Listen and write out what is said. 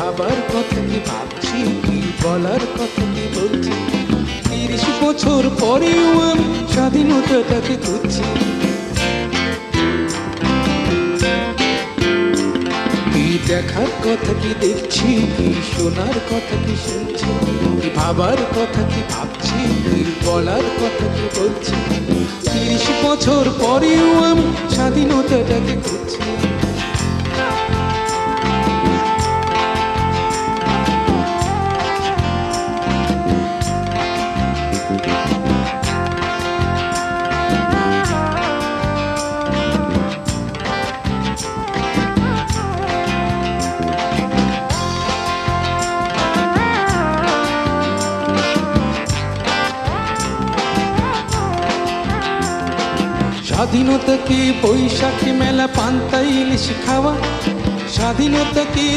ভাবার কথা কি ভাবছি, কি বলার কথা কি বলছি। 30 বছর পরেও আমি স্বাধীনতাটাকে খুঁজছি। কি দেখার কথা কি দেখছি, কি শোনার কথা কি শুনছি, কি ভাবার কথা কি ভাবছি, কি বলার কথা কি বলছি। 30 বছর পরেও আমি স্বাধীনতাটাকে খুঁজছি। স্বাধীনতা কি বৈশাখী মেলা, পান্তা ইলিশ খাওয়া? স্বাধীনতা কি